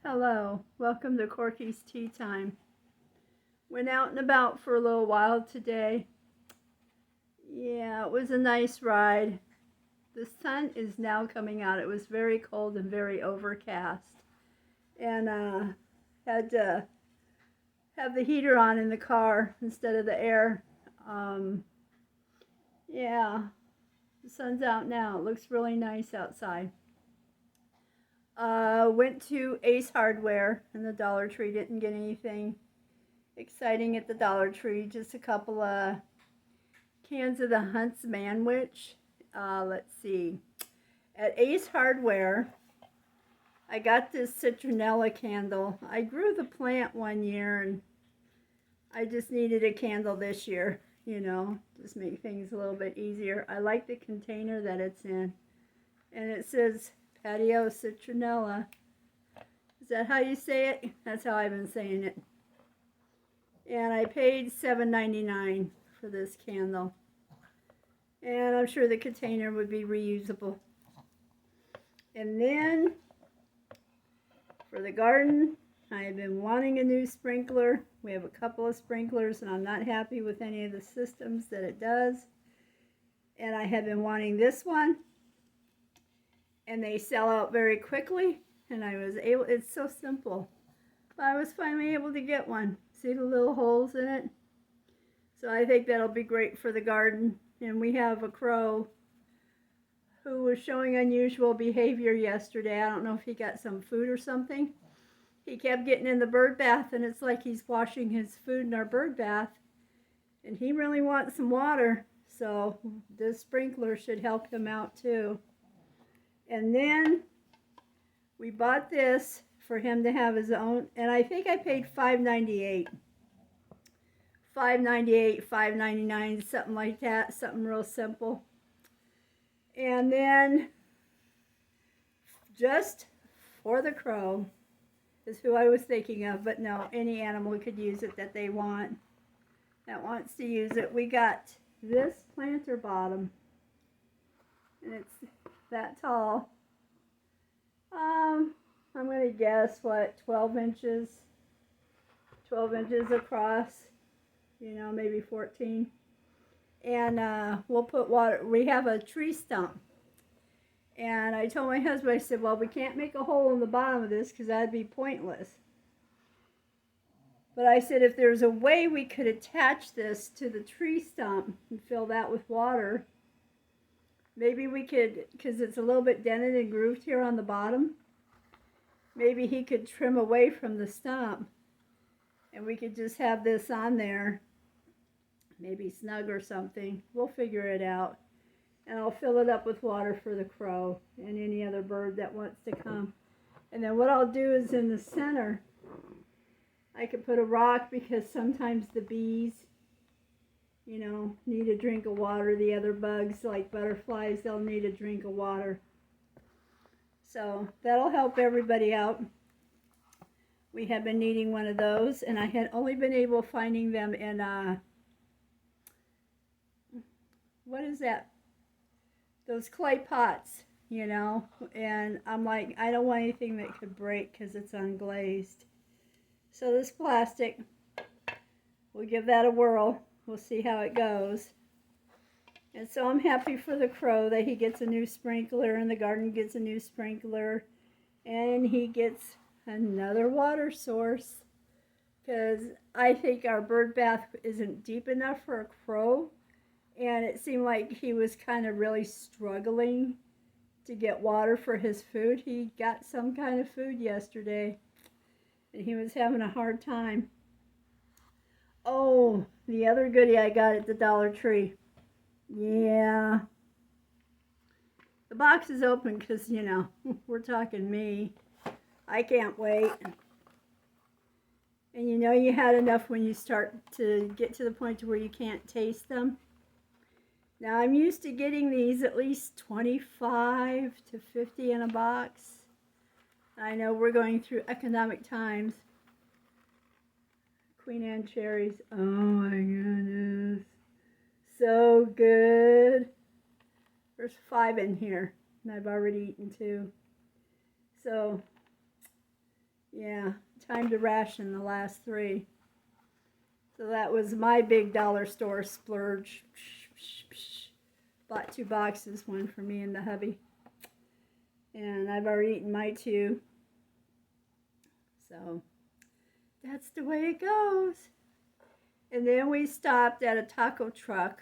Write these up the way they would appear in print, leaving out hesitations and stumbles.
Hello, welcome to Corky's Tea Time. Went out and about for a little while today. Yeah, it was a nice ride. The sun is now coming out. It was very cold and very overcast. And had to have the heater on in the car instead of the air. Um, yeah, the sun's out now. It looks really nice outside. Went to Ace Hardware in the Dollar Tree. Didn't get anything exciting at the Dollar Tree. Just a couple of cans of the Hunt's Manwich. Let's see. At Ace Hardware, I got this citronella candle. I grew the plant one year and I just needed a candle this year, just make things a little bit easier. I like the container that it's in. And it says Patio Citronella. Is that how you say it? That's how I've been saying it. And I paid $7.99 for this candle. And I'm sure the container would be reusable. And then for the garden, I have been wanting a new sprinkler. We have a couple of sprinklers and I'm not happy with any of the systems that it does. And I have been wanting this one. And they sell out very quickly. And it's so simple. But I was finally able to get one. See the little holes in it? So I think that'll be great for the garden. And we have a crow who was showing unusual behavior yesterday. I don't know if he got some food or something. He kept getting in the bird bath and it's like he's washing his food in our bird bath. And he really wants some water. So this sprinkler should help him out too. And then we bought this for him to have his own, and I think I paid $5.98. $5.98, $5.99, something like that, something real simple. And then just for the crow is who I was thinking of, but no, any animal could use it that wants to use it. We got this planter bottom, and it's that tall. I'm going to guess, 12 inches across, maybe 14. And we'll put water. We have a tree stump. And I told my husband, I said, well, we can't make a hole in the bottom of this because that'd be pointless. But I said, if there's a way we could attach this to the tree stump and fill that with water, maybe we could, because it's a little bit dented and grooved here on the bottom, maybe he could trim away from the stump and we could just have this on there, maybe snug or something. We'll figure it out. And I'll fill it up with water for the crow and any other bird that wants to come. And then what I'll do is in the center, I could put a rock because sometimes the bees, need a drink of water. The other bugs, like butterflies, they'll need a drink of water. So that'll help everybody out. We have been needing one of those, and I had only been able finding them in, what is that? Those clay pots, and I'm like, I don't want anything that could break because it's unglazed. So this plastic, we'll give that a whirl. We'll see how it goes. And so I'm happy for the crow that he gets a new sprinkler and the garden gets a new sprinkler and he gets another water source, because I think our bird bath isn't deep enough for a crow, and it seemed like he was kind of really struggling to get water for his food. He got some kind of food yesterday and he was having a hard time. Oh, the other goodie I got at the Dollar Tree. Yeah. The box is open because, we're talking me. I can't wait. And you had enough when you start to get to the point to where you can't taste them. Now I'm used to getting these at least 25 to 50 in a box. I know we're going through economic times. Queen Anne cherries. Oh my goodness. So good. There's 5 in here, and I've already eaten 2. So, Yeah, time to ration the last 3. So that was my big dollar store splurge. Bought 2 boxes, one for me and the hubby. And I've already eaten my 2. So that's the way it goes. And then we stopped at a taco truck,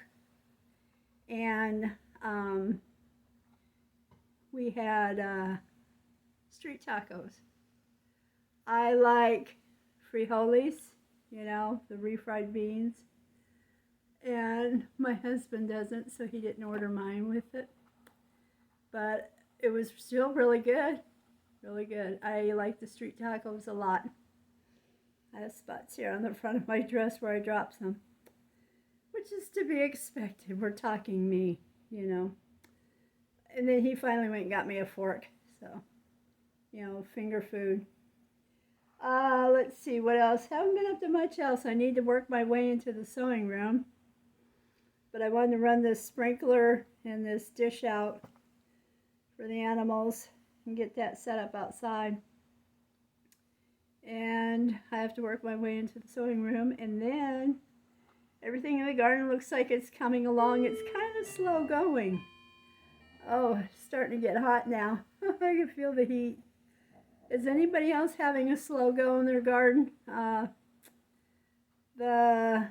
and we had street tacos. I like frijoles, you know, the refried beans. And my husband doesn't, so he didn't order mine with it. But it was still really good. Really good. I like the street tacos a lot. I have spots here on the front of my dress where I dropped some, which is to be expected. We're talking me, you know. And then he finally went and got me a fork. So, you know, finger food. Let's see, what else? Haven't been up to much else. I need to work my way into the sewing room. But I wanted to run this sprinkler and this dish out for the animals and get that set up outside. And I have to work my way into the sewing room, and then everything in the garden looks like it's coming along. It's kind of slow going. Oh, it's starting to get hot now. I can feel the heat. Is anybody else having a slow go in their garden? The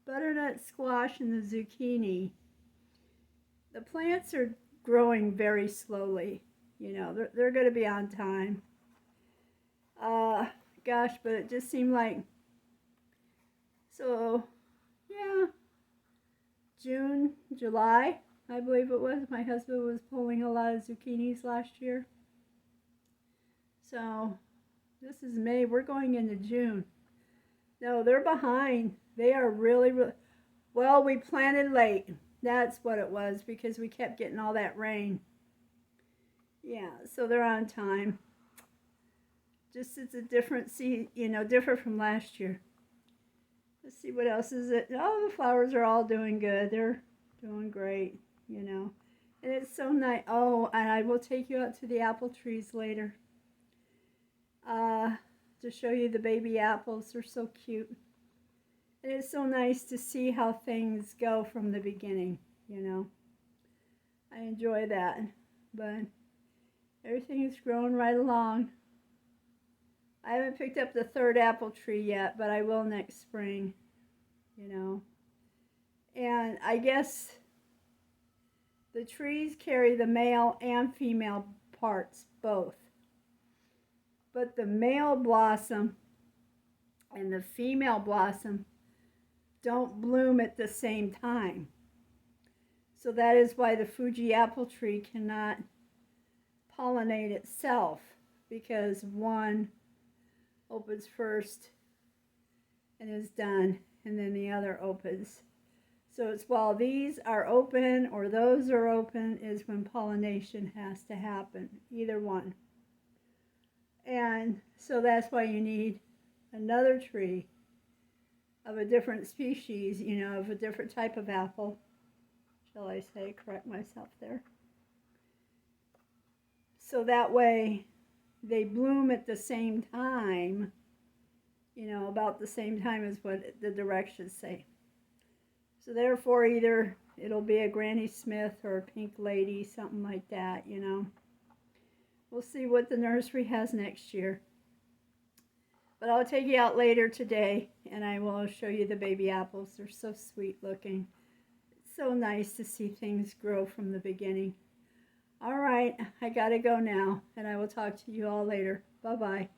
butternut squash and the zucchini, the plants are growing very slowly. You know, they're going to be on time. Gosh, but it just seemed like, so, yeah, June, July, I believe it was. My husband was pulling a lot of zucchinis last year. So, this is May. We're going into June. No, they're behind. They are really, well, we planted late. That's what it was, because we kept getting all that rain. Yeah, so they're on time. Just it's a different seed, you know, different from last year. Let's see, what else is it? Oh, the flowers are all doing good. They're doing great, you know. And it's so nice. Oh, and I will take you out to the apple trees later. To show you the baby apples. They're so cute. And it's so nice to see how things go from the beginning, you know. I enjoy that. But everything is growing right along. I haven't picked up the 3rd apple tree yet, but I will next spring, you know. And I guess the trees carry the male and female parts, both. But the male blossom and the female blossom don't bloom at the same time. So that is why the Fuji apple tree cannot pollinate itself, because one opens first and is done, and then the other opens. So it's while these are open or those are open is when pollination has to happen, either one. And so that's why you need another tree of a different species, you know, of a different type of apple. Shall I say, correct myself there. So that way they bloom at the same time, you know, about the same time as what the directions say. So therefore, either it'll be a Granny Smith or a Pink Lady, something like that, you know. We'll see what the nursery has next year. But I'll take you out later today, and I will show you the baby apples. They're so sweet looking. It's so nice to see things grow from the beginning. All right, I gotta go now, and I will talk to you all later. Bye-bye.